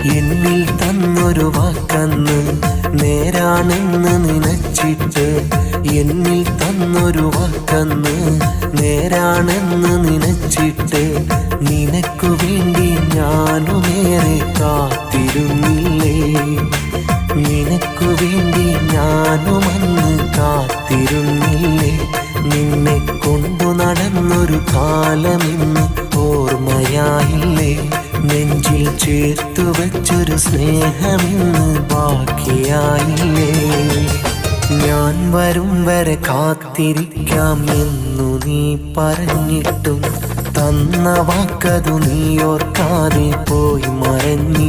എന്നിൽ തന്നൊരു വാക്കന്ന് നേരാണെന്ന് നനച്ചിട്ട്, എന്നിൽ തന്നൊരു വാക്കന്ന് നേരാണെന്ന് നനച്ചിട്ട്, നിനക്കു വേണ്ടി ഞാനുമേറെ കാത്തിരുന്നില്ലേ, നിനക്കു വേണ്ടി ഞാനുമന്ന് കാത്തിരുന്നില്ലേ. നിന്നെ കൊണ്ടു നടന്നൊരു കാലമിന്ന് ഓർമ്മയായില്ലേ, നെഞ്ചിൽ ചേർത്തു വച്ചൊരു സ്നേഹമിന്ന് ബാക്കിയായില്ലേ. ഞാൻ വരും വരെ കാത്തിരിക്കാം എന്നു നീ പറഞ്ഞിട്ടും, തന്ന വാക്കതു നീ ഓർക്കാതെ പോയി മറഞ്ഞില്ലേ.